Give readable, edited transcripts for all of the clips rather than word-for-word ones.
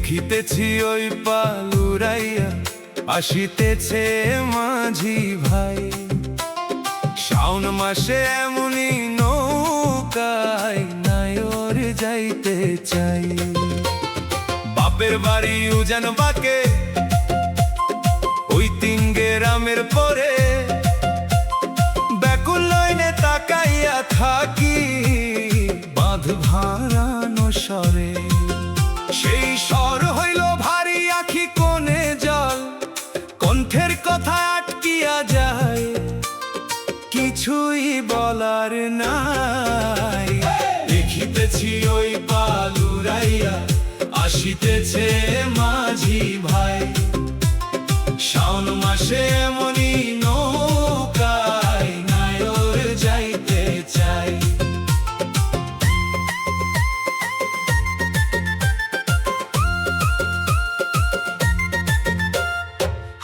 দেখিতেছি ওই পালুরাইয়া আসিতেছে মাঝি ভাই। শাওন মাসে এমনি নৌকায় নায়র যাইতে চাই। বাপের বাড়ি উজান বাকে ওই তিন গ্রামের পরে, ব্যাকুল নয়নে তাকাইয়া থাকি বাঁধ ভাড়ানো স্বরে। সেই স্বর হইল ভারী আখি কোণে জল, কণ্ঠের কথা আটকিয়া যায়, কিছুই বলার নাই। দেখিতেছি ওই পালুরাইয়া আসিতেছে মাঝি ভাই। শাওন মাসে এমনি নৌকায় নায়র যাইতে চাই।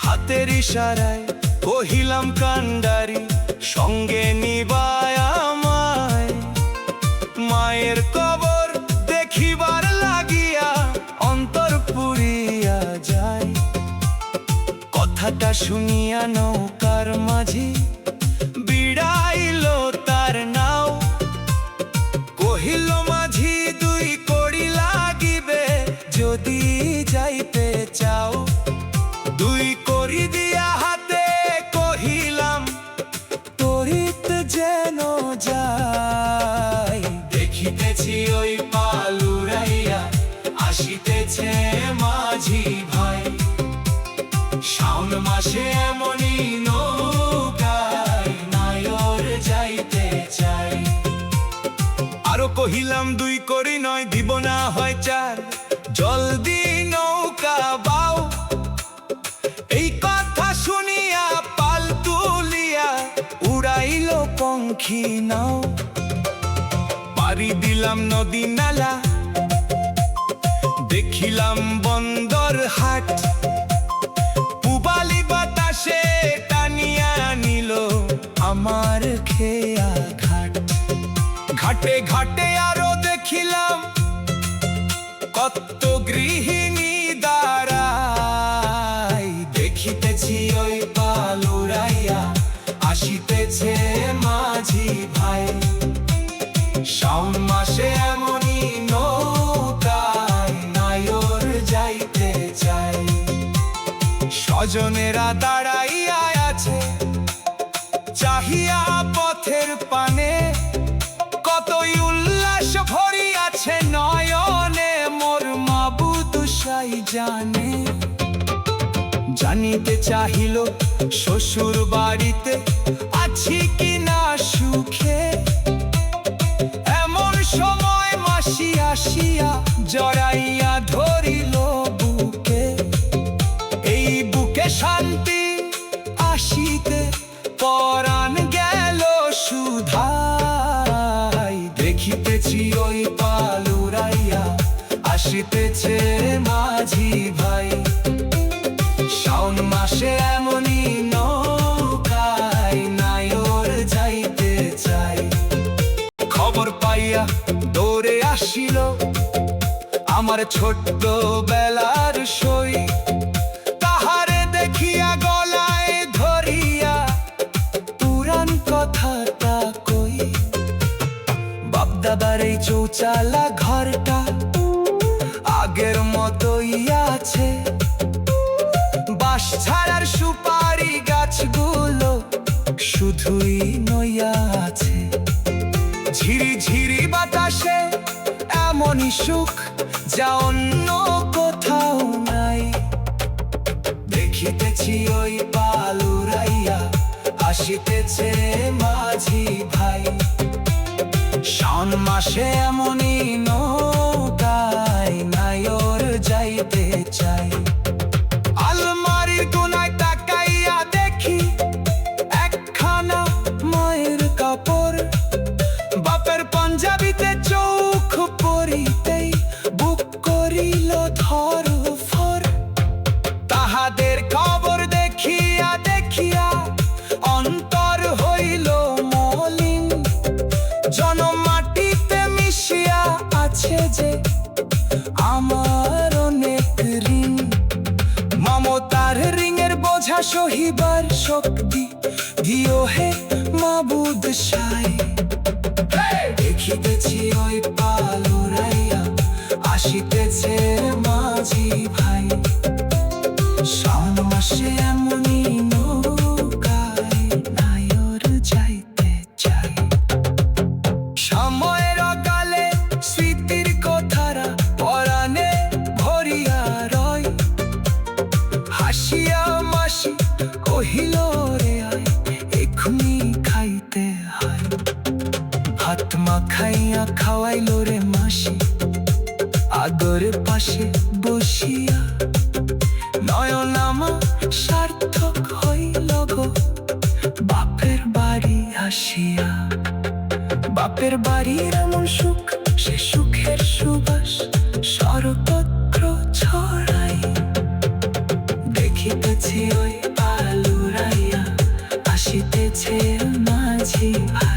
হাতের ইশারায় কহিলাম কান্ডারি সঙ্গে নিবায় আমায়। মায়ের কবর দেখিবার লাগিয়া অন্তর পুরিয়া যায়। কথাটা শুনিয়া নৌকার মাঝি বিড়াইল তার নাও। কহিল মাঝি দুই কড়ি লাগিবে যদি যাইতে চাও। দুই কড়ি দিয়া হাতে কহিলাম তরিত যেন যাই। দেখিতেছি ওই পালুরাইয়া আসিতেছে মাঝি ভাই। শাওন মাসে এমনি নৌকায় নায়র যাইতে চাই। আরো কহিলাম দুই করি নয় দিব না হয় চার, জলদি নৌকা বাও। এই কথা শুনিয়া পাল তুলিয়া উড়াইল পঙ্খী নাও। পাড়ি দিলাম নদী নালা, দেখিলাম বন্দর হাট। পুবালি বাতাসে টানিয়া নিল আমার খেয়া ঘাট। ঘাটে ঘাটে আরো দেখিলাম কত গৃহিণী দাঁড়াই। দেখিতেছি ওই পালুরাইয়া আসিতেছে মাঝি ভাই। শাওন মাসে এমনি নৌকায় নায়র যাইতে চাই। স্বজনেরা দাঁড়াইয়া আছে চাহিয়া পথের পানে, কতই উল্লাস ভরিয়াছে নয়নে মোর মাবুদ সাই জানে। জানিতে চাহিল শ্বশুর বাড়িতে আছি কি না সুখে। এমন সময় মাসি আসিয়া জড়াইয়া ধরিল বুকে। এই বুকে শান্তি আসিতে পরাণ গেল সুধাই। দেখিতেছি ওই পালুরাইয়া আসিতেছে মাঝি ভাই। শাওন মাসে এমনি নৌকায় নায়র যাইতে চাই। খবর পাইয়া দৌড়ে আসিল আমার ছোট্ট বেলার সই। তাহারে দেখিয়া গলায় ধরিয়া পুরান কথাটা কই। বাপদাদার এই চৌচালা ঘরটা আগের মতোই আছে। বাঁশ ছাড়ার সুপারি গাছগুলো শুধুই নইয়া আছে। ঝিরি ঝিরি বাতাসে এমনই সুখ যা অন্য কোথাও নাই। দেখিতেছি ওই পালুরাইয়া আসিতেছে মাঝি ভাই। শাওন মাসে এমনি নৌকায় নায়র যাইতে চাই। আলমারির কোনায় তাকাইয়া দেখি একখানা মায়ের কাপড়। বাপের পাঞ্জাবিতে চোখ পড়িতেই বুক করিল ধরফর। তাহাদের খবর দেখিয়া দেখিয়া অন্তর হইল মলিন। জনম মাটিতে মিশিয়া আছে যে আমার অনেক বোঝা সহিবার শক্তি দিও হে মাবুদ সাই। দেখিতেছি ওই পাল উড়াইয়া আসিতেছে মাঝি ভাই। শাওন মাসে এমনি নৌকায় নায়র যাইতে চাই। সময়ের অকালে স্মৃতির কথারা পরাণে ভরিয়া রয়। হাসিয়া মাসি কহিল রে আয় এখুনি খাইতে হয়। হাত মাখাইয়া খাওয়াইল রে মাসি আদর পাশে বসিয়া। নয়ন আমার সার্থক হইল গো বাপের বাড়ি আসিয়া। বাপের বাড়ির এমন সুখ সে সুখের সুবাস সর্বত্র ছড়াই। দেখিতেছি ওই পাল উড়াইয়া আসিতেছে মাঝি ভাই।